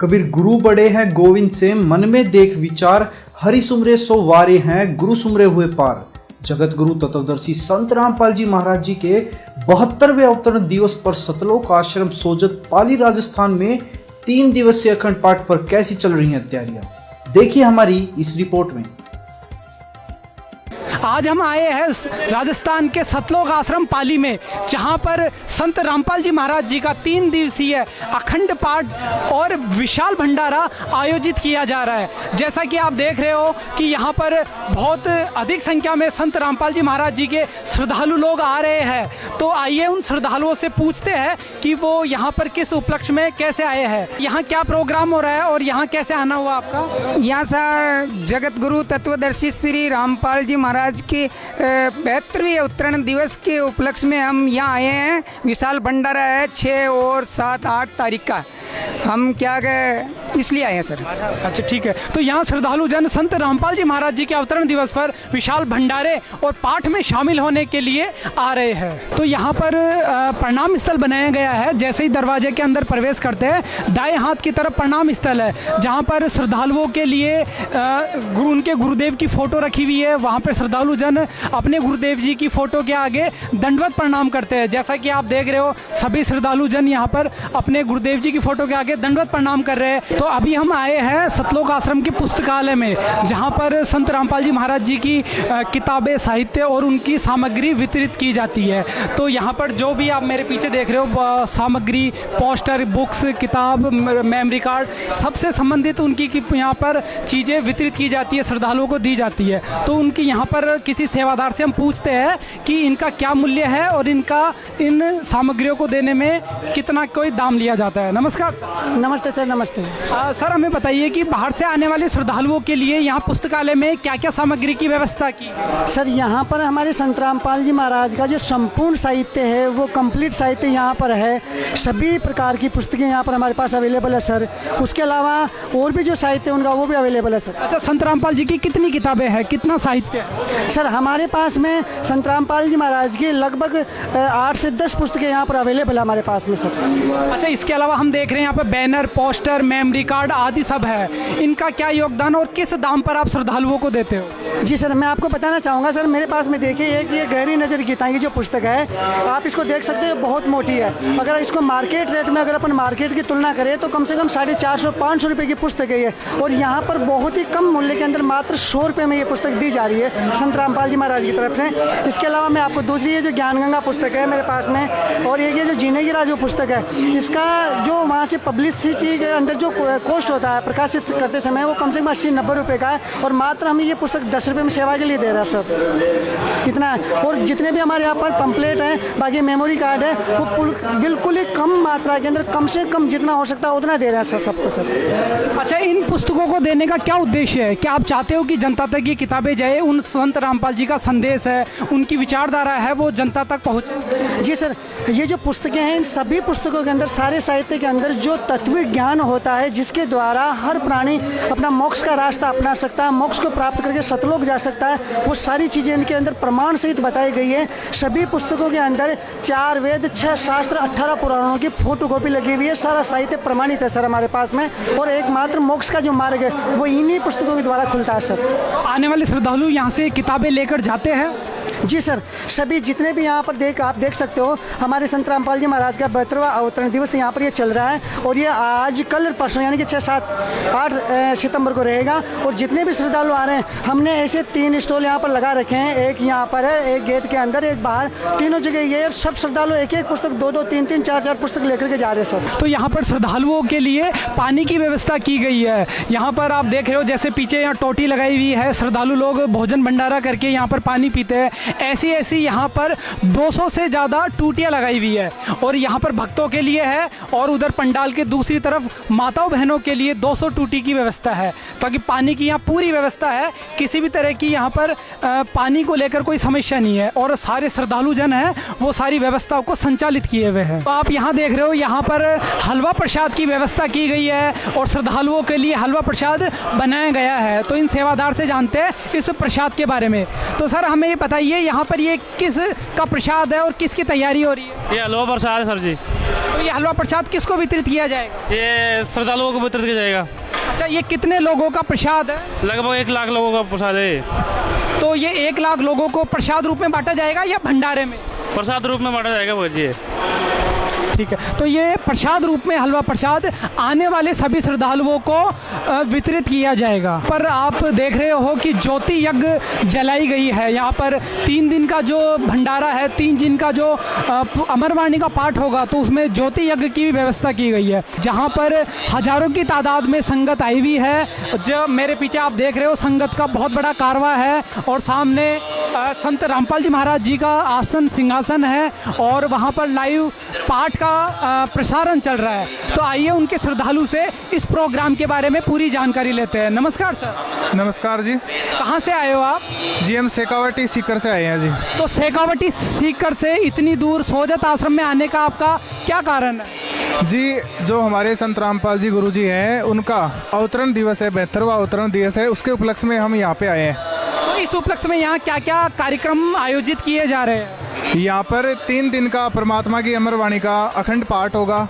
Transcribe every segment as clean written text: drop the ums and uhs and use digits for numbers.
कबीर गुरु बड़े हैं गोविंद से, मन में देख विचार, हरि सुमरे सो वारे हैं, गुरु सुमरे हुए पार। जगत गुरु तत्वदर्शी संत रामपाल जी महाराज जी के 72वें अवतरण दिवस पर सतलोक आश्रम सोजत पाली राजस्थान में 3 दिवसीय अखंड पाठ पर कैसी चल रही हैं तैयारियां, देखिए हमारी इस रिपोर्ट में। आज हम आए हैं राजस्थान के सतलोक आश्रम पाली में, जहां पर संत रामपाल जी महाराज जी का 3 दिवसीय अखंड पाठ और विशाल भंडारा आयोजित किया जा रहा है। जैसा कि आप देख रहे हो कि यहां पर बहुत अधिक संख्या में संत रामपाल जी महाराज जी के श्रद्धालु लोग आ रहे हैं। तो आइए उन श्रद्धालुओं से पूछते हैं कि वो यहाँ पर किस उपलक्ष्य में कैसे आए हैं, यहाँ क्या प्रोग्राम हो रहा है और यहाँ कैसे आना हुआ आपका। यहाँ सा जगत गुरु तत्वदर्शी श्री रामपाल जी महाराज के 72वें अवतरण दिवस के उपलक्ष्य में हम यहाँ आए हैं। विशाल भंडारा है 6 और 7, 8 तारीख का। हम क्या कहें इसलिए आए हैं सर। अच्छा ठीक है। तो यहाँ श्रद्धालु जन संत रामपाल जी महाराज जी के अवतरण दिवस पर विशाल भंडारे और पाठ में शामिल होने के लिए आ रहे हैं। तो यहाँ पर प्रणाम स्थल बनाया गया है। जैसे ही दरवाजे के अंदर प्रवेश करते हैं, दाएं हाथ की तरफ प्रणाम स्थल है, जहाँ पर श्रद्धालुओं के लिए उनके गुरुदेव की फोटो रखी हुई है। वहाँ पर श्रद्धालु जन अपने गुरुदेव जी की फोटो के आगे दंडवत प्रणाम करते हैं। जैसा कि आप देख रहे हो, सभी श्रद्धालु जन यहाँ पर अपने गुरुदेव जी की फोटो के आगे दंडवत प्रणाम कर रहे हैं। तो अभी हम आए हैं सतलोक आश्रम के पुस्तकालय में, जहाँ पर संत रामपाल जी महाराज जी की किताबें, साहित्य और उनकी सामग्री वितरित की जाती है। तो यहाँ पर जो भी आप मेरे पीछे देख रहे हो सामग्री, पोस्टर, बुक्स, किताब, मेमोरी कार्ड, सबसे संबंधित उनकी यहाँ पर चीज़ें वितरित की जाती है, श्रद्धालुओं को दी जाती है। तो उनकी यहाँ पर किसी सेवादार से हम पूछते हैं कि इनका क्या मूल्य है और इनका इन सामग्रियों को देने में कितना कोई दाम लिया जाता है। नमस्कार। नमस्ते सर। नमस्ते सर, हमें बताइए कि बाहर से आने वाले श्रद्धालुओं के लिए यहाँ पुस्तकालय में क्या क्या सामग्री की व्यवस्था की। सर, यहाँ पर हमारे संत रामपाल जी महाराज का जो संपूर्ण साहित्य है वो कंप्लीट साहित्य यहाँ पर है। सभी प्रकार की पुस्तकें यहाँ पर हमारे पास अवेलेबल है सर। उसके अलावा और भी जो साहित्य है उनका वो भी अवेलेबल है सर। अच्छा, संत रामपाल जी की कितनी किताबें हैं, कितना साहित्य है? सर, हमारे पास में संत रामपाल जी महाराज की लगभग 8 से 10 पुस्तकें यहाँ पर अवेलेबल है हमारे पास में सर। अच्छा, इसके अलावा हम देख रहे हैं यहाँ पर बैनर, पोस्टर, मेमोरी कार्ड आदि सब है। इनका क्या योगदान और किस दाम पर आप श्रद्धालुओं को देते हो? जी सर, मैं आपको बताना चाहूँगा सर, मेरे पास में देखिए एक ये गहरी नज़र गीता की जो पुस्तक है, आप इसको देख सकते हो, बहुत मोटी है। अगर इसको मार्केट रेट में अगर अपन मार्केट की तुलना करें तो कम से कम 450-500 रुपये की पुस्तक है ये। और यहाँ पर बहुत ही कम मूल्य के अंदर मात्र 100 रुपये में ये पुस्तक दी जा रही है संत रामपाल जी महाराज की तरफ से। इसके अलावा मैं आपको दूसरी ये जो ज्ञान गंगा पुस्तक है मेरे पास में, और ये जो जीने की राह जो पुस्तक है, इसका जो वहाँ से पब्लिसिटी के अंदर जो कॉस्ट होता है प्रकाशित करते समय वो कम से कम 80-90 रुपये का है। और मात्र हमें ये पुस्तक 10 रुपये में सेवा के लिए दे रहा है सब, इतना है। और जितने भी हमारे यहाँ पर पंपलेट हैं, बाकी मेमोरी कार्ड है, वो बिल्कुल ही कम मात्रा के अंदर कम से कम जितना हो सकता है उतना दे रहे हैं सर सबको सर। अच्छा, इन पुस्तकों को देने का क्या उद्देश्य है? क्या आप चाहते हो कि जनता तक ये किताबें जाए, उन संत रामपाल जी का संदेश है, उनकी विचारधारा है, वो जनता तक पहुँचे? जी सर, ये जो पुस्तकें हैं, इन सभी पुस्तकों के अंदर, सारे साहित्य के अंदर जो तत्व ज्ञान होता है, जिसके द्वारा हर प्राणी अपना मोक्ष का रास्ता अपना सकता है, मोक्ष को प्राप्त करके सतलोक जा सकता है, वो सारी चीज़ें इनके अंदर प्रमाण सहित बताई गई है। सभी पुस्तकों के अंदर 4 वेद, 6 शास्त्र, 18 पुराणों की फोटोकॉपी लगी हुई है। सारा साहित्य प्रमाणित है सर हमारे पास में। और एकमात्र मोक्ष का जो मार्ग है वो इन्हीं पुस्तकों के द्वारा खुलता है सर। आने वाले श्रद्धालु यहाँ से किताबें लेकर जाते हैं? जी सर, सभी जितने भी यहाँ पर आप देख सकते हो, हमारे संत रामपाल जी महाराज का 72वां अवतरण दिवस यहाँ पर ये चल रहा है। और ये आज, कल, परसों यानी कि 6, 7, 8 सितंबर को रहेगा। और जितने भी श्रद्धालु आ रहे हैं, हमने ऐसे 3 स्टॉल यहाँ पर लगा रखे हैं। एक यहाँ पर है, एक गेट के अंदर, एक बाहर, तीनों जगह ये सब श्रद्धालु एक पुस्तक, 2-2, 3-3, 4-4 पुस्तक लेकर के जा रहे हैं सर। तो यहाँ पर श्रद्धालुओं के लिए पानी की व्यवस्था की गई है। यहाँ पर आप देख रहे हो, जैसे पीछे यहाँ टोटी लगाई हुई है, श्रद्धालु लोग भोजन भंडारा करके यहाँ पर पानी पीते हैं। ऐसी यहाँ पर 200 से ज़्यादा टूटियाँ लगाई हुई है। और यहाँ पर भक्तों के लिए है, और उधर पंडाल के दूसरी तरफ माताओं बहनों के लिए 200 टूटी की व्यवस्था है, ताकि पानी की यहाँ पूरी व्यवस्था है। किसी भी तरह की यहाँ पर पानी को लेकर कोई समस्या नहीं है। और सारे श्रद्धालु जन हैं वो सारी व्यवस्थाओं को संचालित किए हुए हैं। तो आप यहाँ देख रहे हो, यहाँ पर हलवा प्रसाद की व्यवस्था की गई है और श्रद्धालुओं के लिए हलवा प्रसाद बनाया गया है। तो इन सेवादार से जानते हैं इस प्रसाद के बारे में। तो सर, हमें ये बताइए, यहाँ पर ये किस का प्रसाद है और किसकी तैयारी हो रही है? ये हलवा प्रसाद है सर जी। तो ये हलवा प्रसाद किसको वितरित किया जाएगा? ये श्रद्धालुओं को वितरित किया जाएगा। अच्छा, ये कितने लोगों का प्रसाद है? लगभग 1 लाख लोगों का प्रसाद है ये। तो ये 1 लाख लोगों को प्रसाद रूप में बांटा जाएगा या भंडारे में? प्रसाद रूप में बांटा जाएगा वो जी। ठीक है, तो ये प्रसाद रूप में हलवा प्रसाद आने वाले सभी श्रद्धालुओं को वितरित किया जाएगा। पर आप देख रहे हो कि ज्योति यज्ञ जलाई गई है। यहाँ पर 3 दिन का जो भंडारा है, 3 दिन का जो अमरवाणी का पाठ होगा, तो उसमें ज्योति यज्ञ की भी व्यवस्था की गई है, जहाँ पर हजारों की तादाद में संगत आई हुई है। जो मेरे पीछे आप देख रहे हो, संगत का बहुत बड़ा कारवां है और सामने संत रामपाल जी महाराज जी का आसन सिंहासन है और वहाँ पर लाइव पाठ का प्रसारण चल रहा है। तो आइए उनके श्रद्धालु से इस प्रोग्राम के बारे में पूरी जानकारी लेते हैं। नमस्कार सर। नमस्कार जी। कहाँ से आए हो आप? जी हम शेखावटी सीकर से आए हैं जी। तो शेखावटी सीकर से इतनी दूर सोजत आश्रम में आने का आपका क्या कारण है? जी, जो हमारे संत रामपाल जी गुरु जी हैं, उनका अवतरण दिवस है, 72वां अवतरण दिवस है, उसके उपलक्ष्य में हम यहाँ पे आए हैं। तो इस उपलक्ष्य में यहाँ क्या क्या कार्यक्रम आयोजित किए जा रहे हैं? यहाँ पर 3 दिन का परमात्मा की अमरवाणी का अखंड पाठ होगा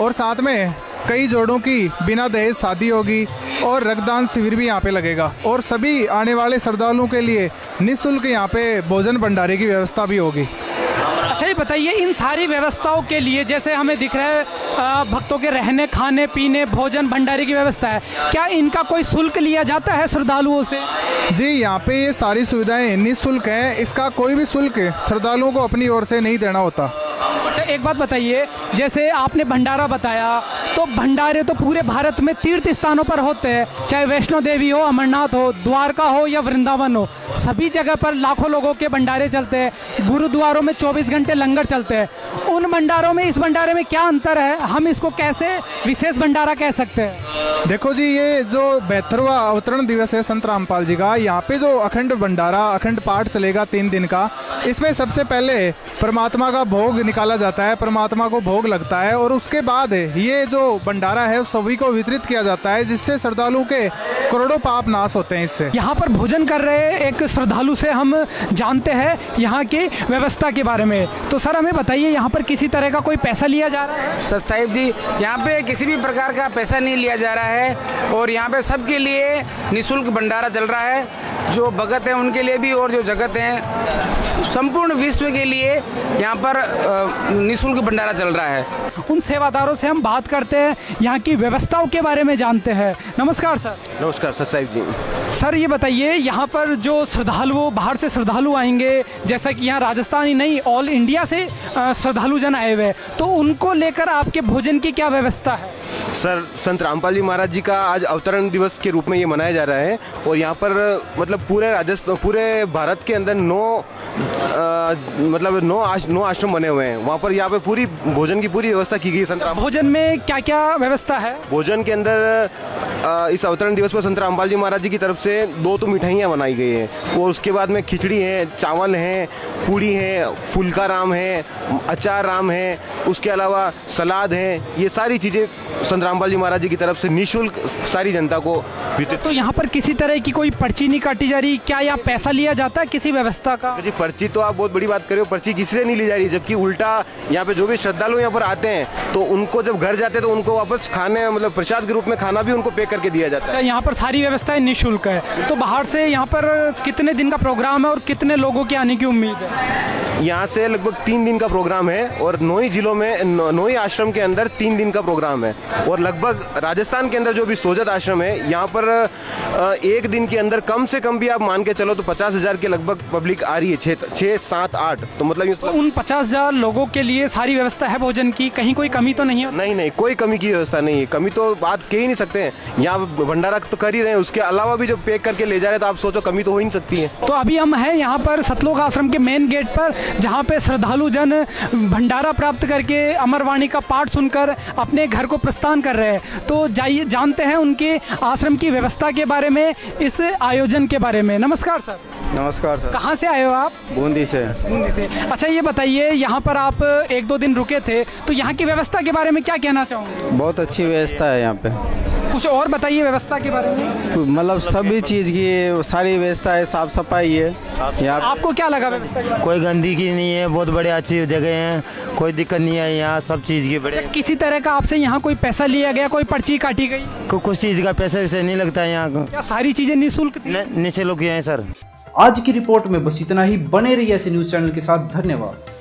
और साथ में कई जोड़ों की बिना दहेज शादी होगी और रक्तदान शिविर भी यहाँ पे लगेगा और सभी आने वाले श्रद्धालुओं के लिए निःशुल्क यहाँ पे भोजन भंडारे की व्यवस्था भी होगी। अच्छा, ये बताइए, इन सारी व्यवस्थाओं के लिए जैसे हमें दिख रहा है भक्तों के रहने खाने पीने भोजन भंडारे की व्यवस्था है, क्या इनका कोई शुल्क लिया जाता है श्रद्धालुओं से? जी, यहाँ पे ये सारी सुविधाएं निःशुल्क हैं, इसका कोई भी शुल्क श्रद्धालुओं को अपनी ओर से नहीं देना होता। अच्छा, एक बात बताइए, जैसे आपने भंडारा बताया, तो भंडारे तो पूरे भारत में तीर्थ स्थानों पर होते हैं, चाहे वैष्णो देवी हो, अमरनाथ हो, द्वारका हो या वृंदावन हो, सभी जगह पर लाखों लोगों के भंडारे चलते हैं। गुरुद्वारों में 24 घंटे लंगर चलते हैं। उन भंडारों में इस भंडारे में क्या अंतर है? हम इसको कैसे विशेष भंडारा कह सकते हैं? देखो जी, ये जो 72वां अवतरण दिवस है संत रामपाल जी का, यहाँ पे जो अखंड भंडारा अखंड पाठ चलेगा 3 दिन का, इसमें सबसे पहले परमात्मा का भोग निकाला जाता है, परमात्मा को भोग लगता है और उसके बाद ये जो भंडारा है सभी को वितरित किया जाता है, जिससे श्रद्धालुओं के करोड़ों पाप नाश होते हैं। इससे यहाँ पर भोजन कर रहे एक श्रद्धालु से हम जानते हैं यहाँ की व्यवस्था के बारे में। तो सर हमें बताइए, यहाँ पर किसी तरह का कोई पैसा लिया जा रहा है? सर साहिब जी, यहाँ पे किसी भी प्रकार का पैसा नहीं लिया जा रहा है और यहाँ पे सबके लिए निःशुल्क भंडारा चल रहा है। जो भगत हैं उनके लिए भी और जो जगत हैं, संपूर्ण विश्व के लिए यहाँ पर निःशुल्क भंडारा चल रहा है। उन सेवादारों से हम बात करते हैं, यहाँ की व्यवस्थाओं के बारे में जानते हैं। नमस्कार सर। नमस्कार सर साहिब जी। सर ये बताइए, यहाँ पर जो श्रद्धालु बाहर से श्रद्धालु आएंगे, जैसा कि यहाँ राजस्थान ही नहीं ऑल इंडिया से श्रद्धालु जन आए हुए हैं, तो उनको लेकर आपके भोजन की क्या व्यवस्था है? सर संत रामपाल जी महाराज जी का आज अवतरण दिवस के रूप में ये मनाया जा रहा है और यहाँ पर मतलब पूरे भारत के अंदर 9 आश्रम बने हुए हैं। वहाँ पर यहाँ पे पूरी भोजन की पूरी व्यवस्था की गई है। संत भोजन में क्या क्या व्यवस्था है? भोजन के अंदर इस अवतरण दिवस पर संत रामपाल जी महाराज जी की तरफ से 2 तो मिठाइयाँ बनाई गई हैं और उसके बाद में खिचड़ी है, चावल है, पूड़ी है, फुल्का राम है, अचार राम है, उसके अलावा सलाद है। ये सारी चीज़ें संत रामपाल जी महाराज जी की तरफ से निःशुल्क सारी जनता को वितरित। तो यहाँ पर किसी तरह की कोई पर्ची नहीं काटी जा रही क्या, या पैसा लिया जाता है किसी व्यवस्था का? जी पर्ची तो आप बहुत बड़ी बात कर रहे हो, पर्ची किसी से नहीं ली जा रही, जबकि उल्टा यहाँ पे जो भी श्रद्धालु यहाँ पर आते हैं तो उनको जब घर जाते हैं तो उनको वापस खाने मतलब प्रसाद के रूप में खाना भी उनको पे करके दिया जाता है। अच्छा, यहाँ पर सारी व्यवस्थाएं निःशुल्क है। तो बाहर से यहाँ पर कितने दिन का प्रोग्राम है और कितने लोगों के आने की उम्मीद है? यहाँ से लगभग 3 दिन का प्रोग्राम है और 9 ही जिलों में 9 ही आश्रम के अंदर 3 दिन का प्रोग्राम है और लगभग राजस्थान के अंदर जो भी सोजत आश्रम है यहाँ पर 1 दिन के अंदर कम से कम भी आप मान के चलो तो 50,000 के लगभग पब्लिक आ रही है, 6, 7, 8। तो मतलब तो उन 50,000 लोगों के लिए सारी व्यवस्था है भोजन की, कहीं कोई कमी तो नहीं है? नहीं, कोई कमी की व्यवस्था नहीं है। कमी तो बात कह ही नहीं सकते हैं, यहाँ भंडारा तो कर ही रहे हैं, उसके अलावा भी जब पैक करके ले जा रहे हैं तो आप सोचो कमी तो हो ही नहीं सकती है। तो अभी हम हैं यहाँ पर सतलोक आश्रम के मेन गेट पर, जहाँ पे श्रद्धालु जन भंडारा प्राप्त करके अमरवाणी का पाठ सुनकर अपने घर को प्रस्थान कर रहे हैं। तो जाइए जानते हैं उनके आश्रम की व्यवस्था के बारे में, इस आयोजन के बारे में। नमस्कार सर। नमस्कार सर। कहाँ से आए हो आप? बूंदी से। बूंदी से। अच्छा ये बताइए, यहाँ पर आप 1-2 दिन रुके थे, तो यहाँ की व्यवस्था के बारे में क्या कहना चाहोगे? बहुत अच्छी व्यवस्था है यहाँ पे। कुछ और बताइए व्यवस्था के बारे में। मतलब सभी चीज़ की सारी व्यवस्था है, साफ सफाई है यहाँ। आपको क्या लगा व्यवस्था के बारे में? कोई गंदगी नहीं है, बहुत बड़े अच्छी जगह है, कोई दिक्कत नहीं है यहाँ, सब चीज़ की बड़े। किसी तरह का आपसे यहाँ कोई पैसा लिया गया, कोई पर्ची काटी गई? कुछ चीज़ का पैसा वैसे नहीं लगता है यहाँ। क्या सारी चीजें निःशुल्क थी? निःशुल्क है सर। आज की रिपोर्ट में बस इतना ही। बने रहिए ऐसे न्यूज चैनल के साथ। धन्यवाद।